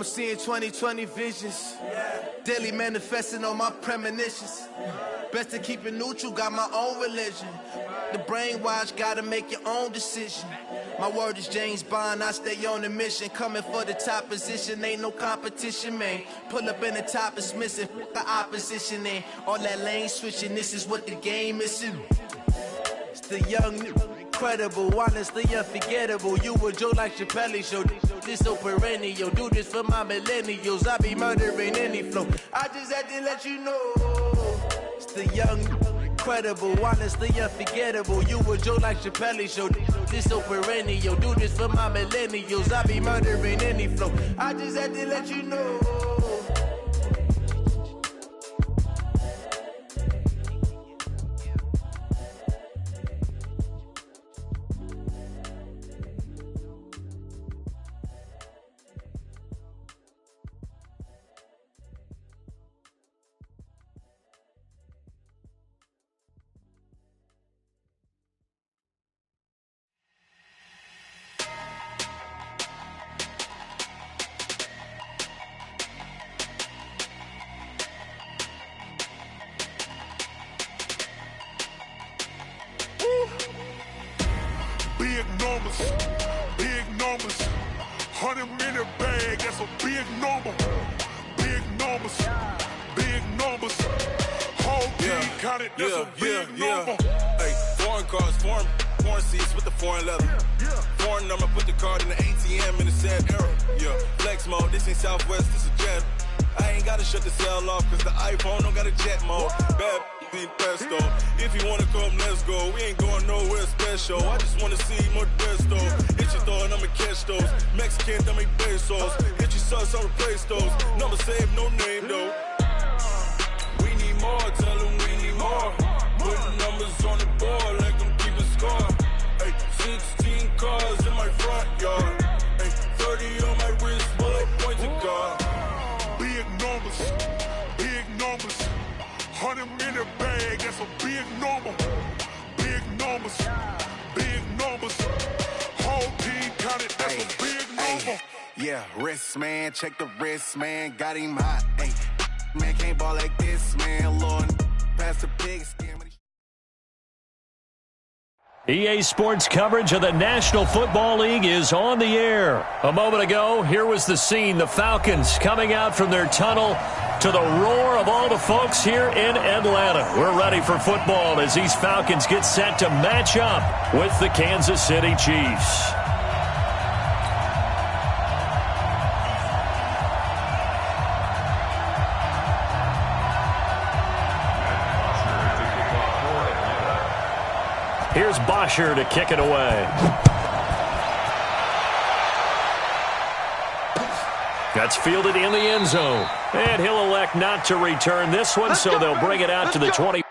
I'm seeing 20/20 visions. Daily manifesting on my premonitions. Best to keep it neutral, got my own religion. The brainwash, gotta make your own decision. My word is James Bond, I stay on the mission. Coming for the top position, ain't no competition, man. Pull up in the top, it's missing, the opposition ain't. All that lane switching, this is what the game is. It's the young, incredible, honestly unforgettable. You a Joe like Chappelle show, this so perennial. Do this for my millennials, I be murdering any flow. I just had to let you know. It's the young, incredible, honestly unforgettable. You a Joe like Chappelle show, this so perennial. Do this for my millennials, I be murdering any flow. I just had to let you know. Big numbers, 100-minute bag, that's a big number. Big numbers, whole team counted, that's a big number. Hey, foreign cars, foreign seats with the foreign leather. Foreign number, put the card in the ATM in the sad era. Yeah, flex mode, this ain't Southwest, this a jet. I ain't gotta shut the cell off, cause the iPhone don't got a jet mode. Bad pesto. If you wanna come, let's go. We ain't going nowhere special. I just wanna see more pesto. Hit your thought, I'ma catch those. Mexican, dummy pesos. Hit your sauce, I'll replace those. Number saved, no name though. We need more, tell them we need more. Putting numbers on the board, like them keep a score. Hey, 16 cars in my front yard. Hey, 30 on my wrist, while I point to God. Big numbers, 100-minute bag, that's a big number. Big numbers, whole team counted, that's a big number. Yeah, wrist man, check the wrist man, got him hot. Ay, man can't ball like this, man. Lord, pass the pig skin. EA Sports coverage of the National Football League is on the air. A moment ago, here was the scene. The Falcons coming out from their tunnel to the roar of all the folks here in Atlanta. We're ready for football as these Falcons get set to match up with the Kansas City Chiefs. Here's Bosher to kick it away. That's fielded in the end zone. And he'll elect not to return this one, so they'll bring it out to the 20.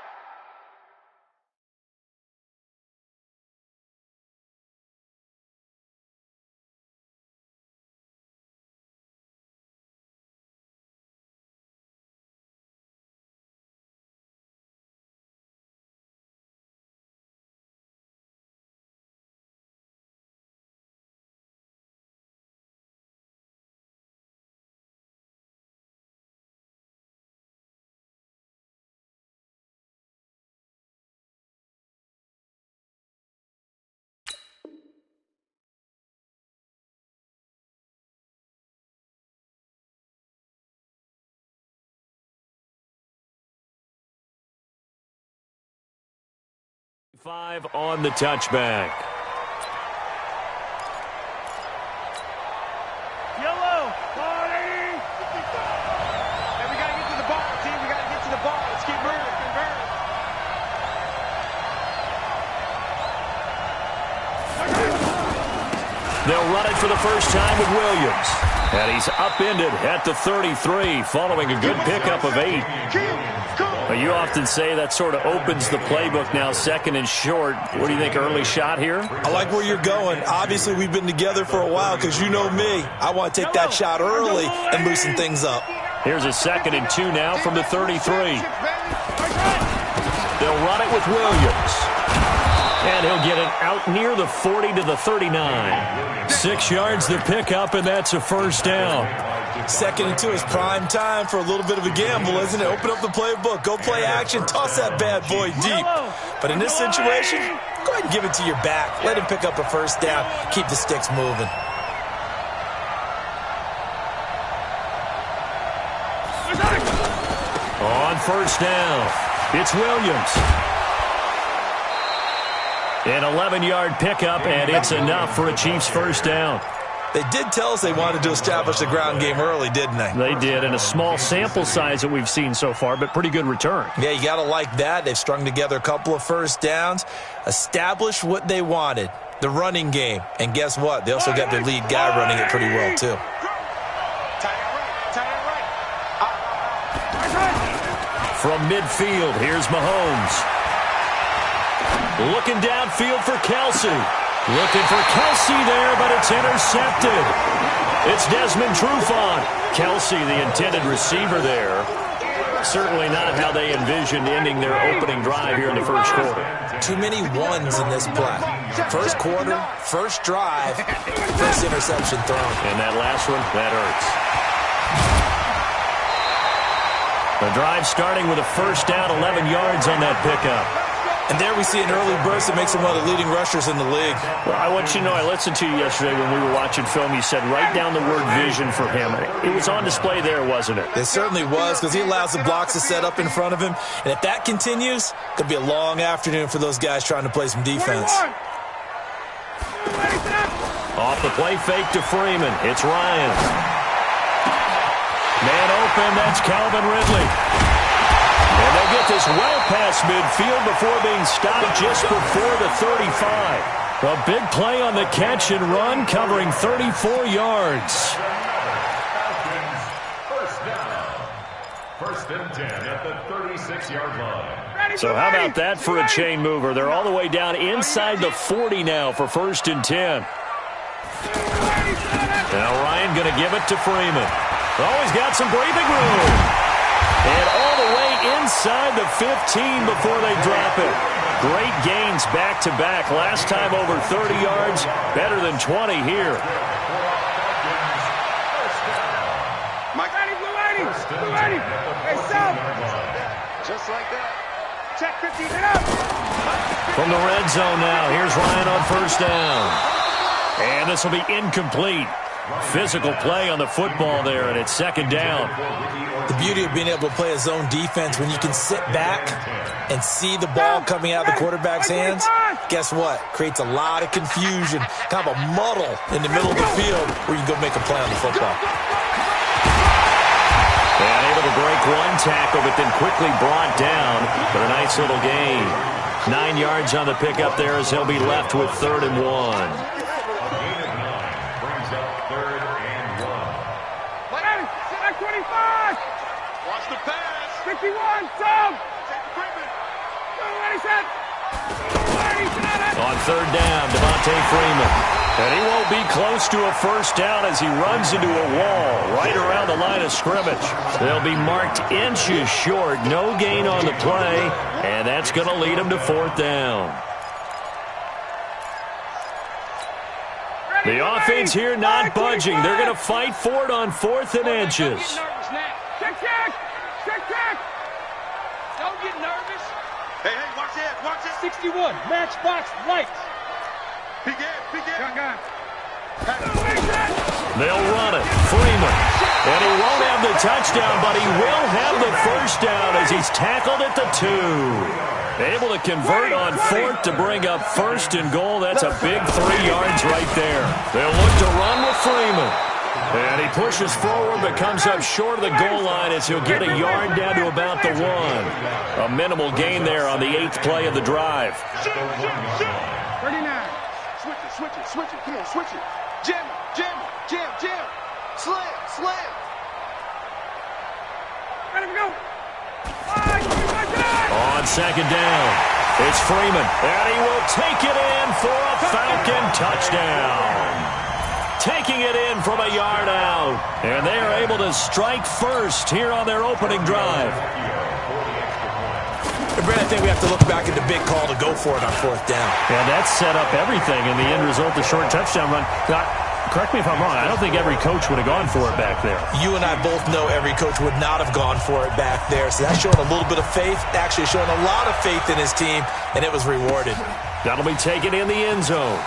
Five on the touchback. Yellow, 40. And we got to get to the ball, team. We got to get to the ball. Let's keep moving. They'll run it for the first time with Williams. And he's upended at the 33 following a good pickup of 8. You often say that sort of opens the playbook now, second and short. What do you think, early shot here? I like where you're going. Obviously, we've been together for a while because you know me. I want to take that shot early and loosen things up. Here's a 2nd and 2 now from the 33. They'll run it with Williams. And he'll get it out near the 40 to the 39. 6 yards the pickup, and that's a first down. 2nd and 2 is prime time for a little bit of a gamble, isn't it? Open up the playbook, go play action, toss that bad boy deep. But in this situation, go ahead and give it to your back. Let him pick up a first down. Keep the sticks moving. On first down, it's Williams. An 11-yard pickup, and it's enough for a Chiefs first down. They did tell us they wanted to establish the ground game early, didn't they? They did, and a small sample size that we've seen so far, but pretty good return. Yeah, you got to like that. They've strung together a couple of first downs, established what they wanted, the running game. And guess what? They also got their lead guy running it pretty well, too. From midfield, here's Mahomes. Looking downfield for Kelsey. Looking for Kelsey there, but it's intercepted. It's Desmond Trufant. Kelsey, the intended receiver there. Certainly not how they envisioned ending their opening drive here in the first quarter. Too many ones in this play. First quarter, first drive, first interception thrown. And that last one, that hurts. The drive starting with a first down, 11 yards on that pickup. And there we see an early burst that makes him one of the leading rushers in the league. Well, I want you to know, I listened to you yesterday when we were watching film. You said write down the word vision for him. It was on display there, wasn't it? It certainly was, because he allows the blocks to set up in front of him. And if that continues, it could be a long afternoon for those guys trying to play some defense. Off the play fake to Freeman. It's Ryan. Man open, that's Calvin Ridley. And they'll get this well past midfield before being stopped just before the 35. A big play on the catch and run, covering 34 yards. First and 10 at the 36-yard line. So how about that for a chain mover? They're all the way down inside the 40 now for first and 10. Now Ryan going to give it to Freeman. Oh, he's got some breathing room. And all the way inside the 15 before they drop it. Great gains back-to-back. Last time over 30 yards, better than 20 here. Just like that. Check 50, get up. From the red zone now, here's Ryan on first down. And this will be incomplete. Physical play on the football there, and it's second down. The beauty of being able to play a zone defense when you can sit back and see the ball coming out of the quarterback's hands, guess what? Creates a lot of confusion, kind of a muddle in the middle of the field where you can go make a play on the football. And able to break one tackle, but then quickly brought down for a nice little gain. 9 yards on the pickup there as he'll be left with 3rd and 1. Watch the pass. 51, Tom. On 3rd down, Devontae Freeman. And he won't be close to a first down as he runs into a wall right around the line of scrimmage. They'll be marked inches short. No gain on the play, and that's going to lead him to 4th down. The offense here not budging. They're going to fight for it on 4th and inches. Check. Don't get nervous. Hey, watch it. 61, matchbox lights. Peek in. Gun. They'll run it. Freeman. And he won't have the touchdown, but he will have the first down as he's tackled at the 2. Able to convert on 4th to bring up 1st and goal. That's a big 3 yards right there. They'll look to run with Freeman. And he pushes forward but comes up short of the goal line as he'll get a yard down to about the 1. A minimal gain there on the 8th play of the drive. 39. Switch it. Come on, switch it. Jam. Slam. Let him go. On 2nd down, it's Freeman. And he will take it in for a Falcon touchdown. Taking it in from a yard out. And they are able to strike first here on their opening drive. And Brad, I think we have to look back at the big call to go for it on 4th down. And that set up everything in the end result, the short touchdown run. correct me if I'm wrong, I don't think every coach would have gone for it back there. You and I both know every coach would not have gone for it back there. So that's showing a little bit of faith, actually showing a lot of faith in his team, and it was rewarded. That'll be taken in the end zone.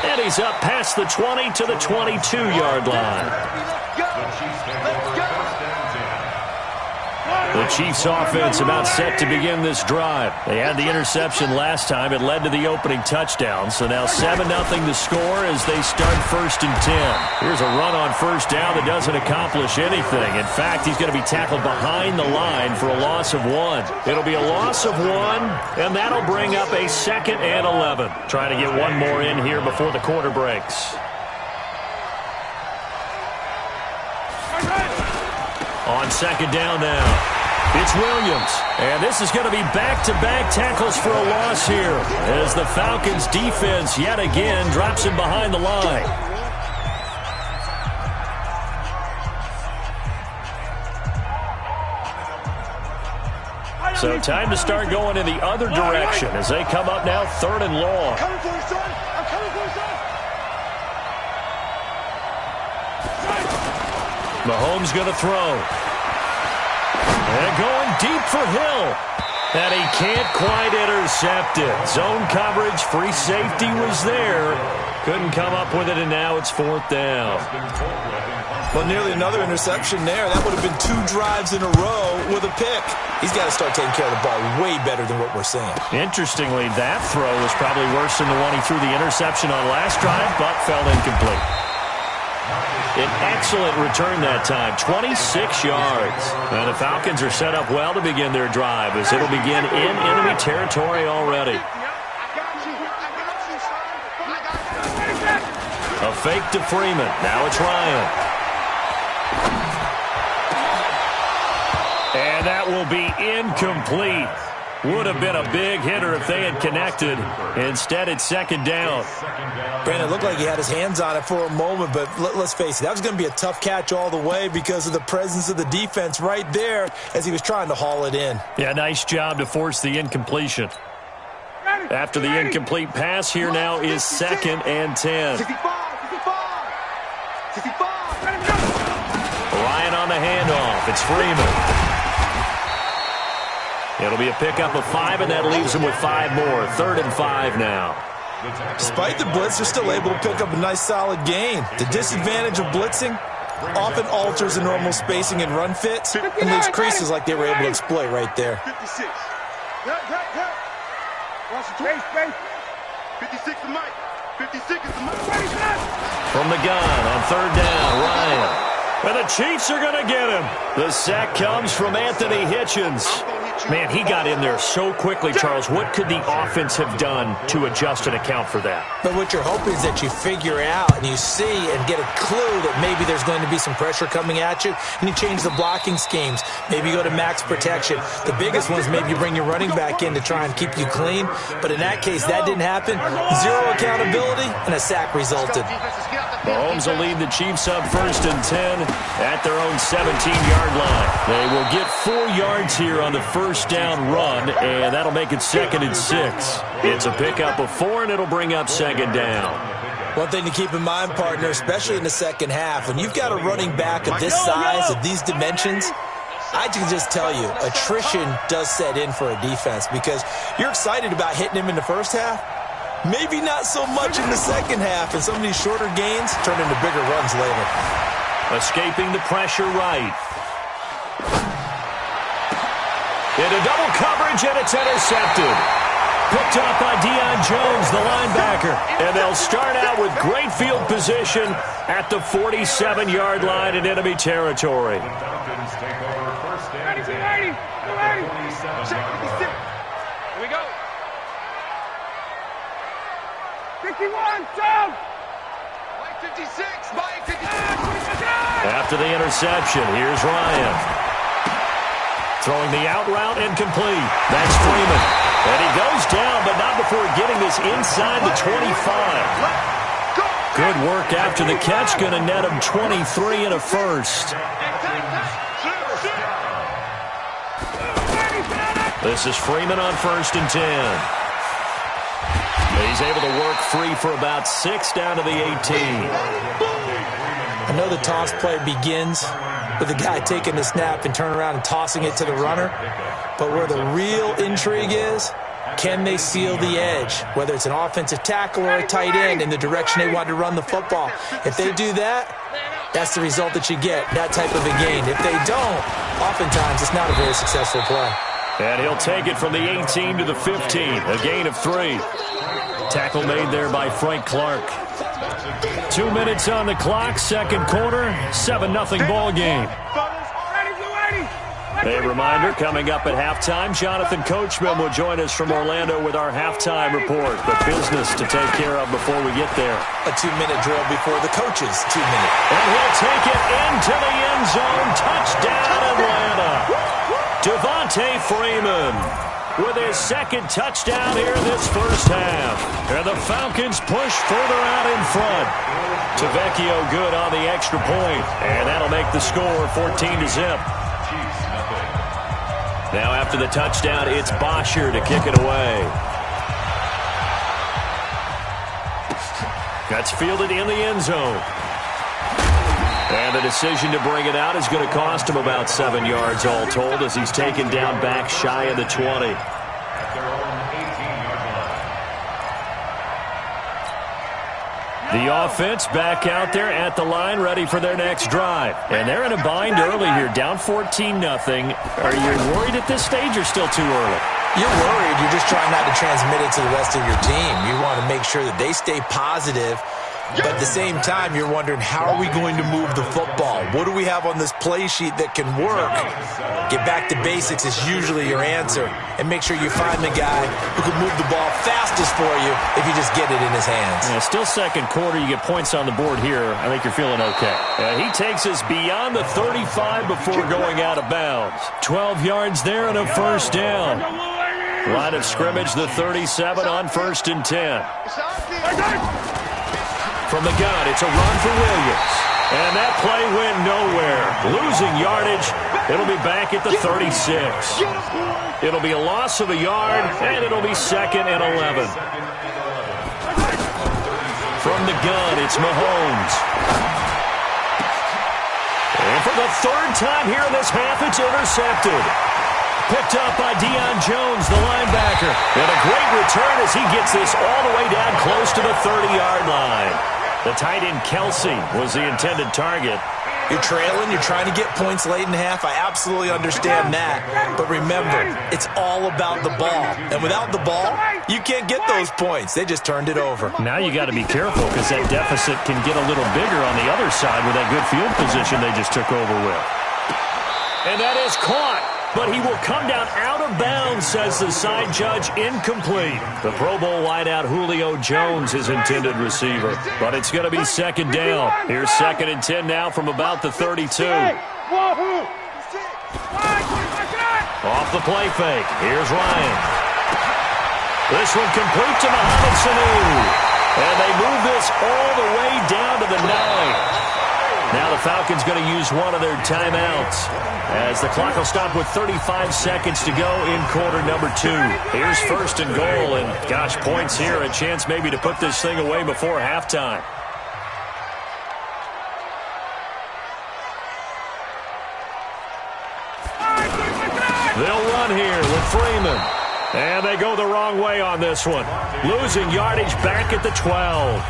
And he's up past the 20 to the 22-yard line. The Chiefs offense about set to begin this drive. They had the interception last time. It led to the opening touchdown. So now 7-0 the score as they start 1st and 10. Here's a run on first down that doesn't accomplish anything. In fact, he's going to be tackled behind the line for a loss of 1. It'll be a loss of 1, and that'll bring up a 2nd and 11. Trying to get one more in here before the quarter breaks. On 2nd down now. It's Williams, and this is going to be back-to-back tackles for a loss here as the Falcons' defense yet again drops him behind the line. So time to start going in the other direction as they come up now 3rd and long. I'm coming for you, son. I'm coming for you, son. Mahomes going to throw. And going deep for Hill. And he can't quite intercept it. Zone coverage, free safety was there. Couldn't come up with it, and now it's 4th down. Well, nearly another interception there. That would have been 2 drives in a row with a pick. He's got to start taking care of the ball way better than what we're seeing. Interestingly, that throw was probably worse than the one he threw the interception on last drive, but fell incomplete. An excellent return that time, 26 yards. And the Falcons are set up well to begin their drive as it'll begin in enemy territory already. A fake to Freeman. Now it's Ryan. And that will be incomplete. Would have been a big hitter if they had connected. Instead, it's 2nd down. Brandon, it looked like he had his hands on it for a moment, but let's face it, that was going to be a tough catch all the way because of the presence of the defense right there as he was trying to haul it in. Yeah, nice job to force the incompletion. After the incomplete pass, here now is 2nd and 10. 65. Ryan on the handoff. It's Freeman. It'll be a pickup of 5, and that leaves him with 5 more. 3rd and 5 now. Despite the blitz, they're still able to pick up a nice, solid gain. The disadvantage of blitzing often alters the normal spacing and run fits and leaves creases like they were able to exploit right there. 56. Watch the space. 56 to Mike. 56 is the Mike. From the gun on 3rd down, Ryan. And the Chiefs are going to get him. The sack comes from Anthony Hitchens. Man, he got in there so quickly, Charles. What could the offense have done to adjust and account for that? But what you're hoping is that you figure out and you see and get a clue that maybe there's going to be some pressure coming at you, and you change the blocking schemes. Maybe you go to max protection. The biggest one is maybe you bring your running back in to try and keep you clean. But in that case, that didn't happen. 0 accountability, and a sack resulted. Mahomes will lead the Chiefs up 1st and 10 at their own 17-yard line. They will get 4 yards here on the first down run, and that'll make it 2nd and 6. It's a pickup of 4, and it'll bring up 2nd down. One thing to keep in mind, partner, especially in the second half, when you've got a running back of this size, of these dimensions, I can just tell you, attrition does set in for a defense because you're excited about hitting him in the first half. Maybe not so much in the second half, and some of these shorter gains turn into bigger runs later. Escaping the pressure right. Into double coverage, and it's intercepted. Picked up by Deion Jones, the linebacker. And they'll start out with great field position at the 47-yard line in enemy territory. Ready. Here we go. 51, down. Mike 56, Mike 56. After the interception, here's Ryan. Throwing the out route incomplete. That's Freeman. And he goes down, but not before getting this inside the 25. Good work after the catch. Going to net him 23 and a first. This is Freeman on 1st and 10. They He's able to work free for about 6 down to the 18. I know the toss play begins with the guy taking the snap and turning around and tossing it to the runner. But where the real intrigue is, can they seal the edge, whether it's an offensive tackle or a tight end, in the direction they want to run the football? If they do that, that's the result that you get, that type of a gain. If they don't, oftentimes it's not a very successful play. And he'll take it from the 18 to the 15, a gain of 3. Tackle made there by Frank Clark. 2 minutes on the clock, second quarter, 7-0 ball game. A reminder, coming up at halftime, Jonathan Coachman will join us from Orlando with our halftime report. But business to take care of before we get there. A 2-minute drill before the coaches' 2-minute. And he'll take it into the end zone. Touchdown, Atlanta. Devontae Freeman with his second touchdown here this first half. And the Falcons push further out in front. Tavecchio good on the extra point. And that'll make the score 14-0. Now after the touchdown, it's Bosher to kick it away. That's fielded in the end zone. And the decision to bring it out is going to cost him about 7 yards all told, as he's taken down back shy of the 20. The offense back out there at the line, ready for their next drive. And they're in a bind early here, down 14-0. Are you worried at this stage or still too early? You're worried. You're just trying not to transmit it to the rest of your team. You want to make sure that they stay positive. But at the same time, you're wondering, how are we going to move the football? What do we have on this play sheet that can work? Get back to basics is usually your answer. And make sure you find the guy who can move the ball fastest for you if you just get it in his hands. Yeah, still second quarter. You get points on the board here. I think you're feeling okay. He takes us beyond the 35 before going out of bounds. 12 yards there and a first down. Line of scrimmage, the 37 on 1st and 10. From the gun, it's a run for Williams. And that play went nowhere. Losing yardage. It'll be back at the 36. It'll be a loss of a yard, and it'll be 2nd and 11. From the gun, it's Mahomes. And for the 3rd time here in this half, it's intercepted. Picked up by Deion Jones, the linebacker. And a great return as he gets this all the way down close to the 30-yard line. The tight end Kelsey was the intended target. You're trailing. You're trying to get points late in the half. I absolutely understand that. But remember, it's all about the ball. And without the ball, you can't get those points. They just turned it over. Now you got to be careful because that deficit can get a little bigger on the other side with that good field position they just took over with. And that is caught. But he will come down out of bounds, says the side judge. Incomplete. The Pro Bowl wideout Julio Jones, his intended receiver. But it's going to be 2nd down. Here's 2nd and 10 now from about the 32. Off the play fake. Here's Ryan. This one complete to Mohamed Sanu. And they move this all the way down to the 9. Now the Falcons going to use one of their timeouts as the clock will stop with 35 seconds to go in quarter number 2. Here's 1st and goal, and gosh, points here, a chance maybe to put this thing away before halftime. They'll run here with Freeman. And they go the wrong way on this one. Losing yardage back at the 12.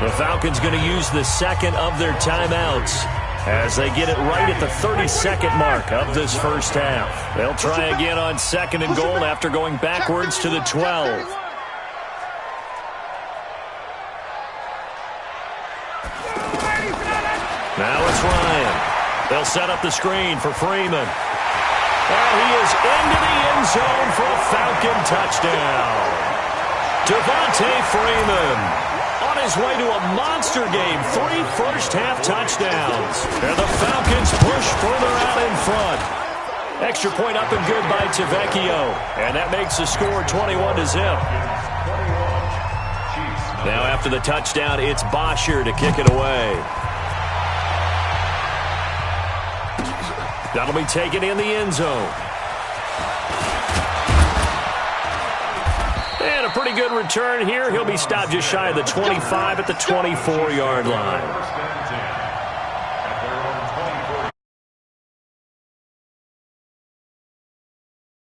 The Falcons going to use the 2nd of their timeouts as they get it right at the 32nd mark of this first half. They'll try again on 2nd and goal after going backwards to the 12. Now it's Ryan. They'll set up the screen for Freeman. And he is into the end zone for a Falcon touchdown. Devontae Freeman on his way to a monster game. 3 first-half touchdowns. And the Falcons push further out in front. Extra point up and good by Tavecchio. And that makes the score 21-0. Now after the touchdown, it's Bosher to kick it away. That'll be taken in the end zone. And a a pretty good return here. He'll be stopped just shy of the 25 at the 24-yard line.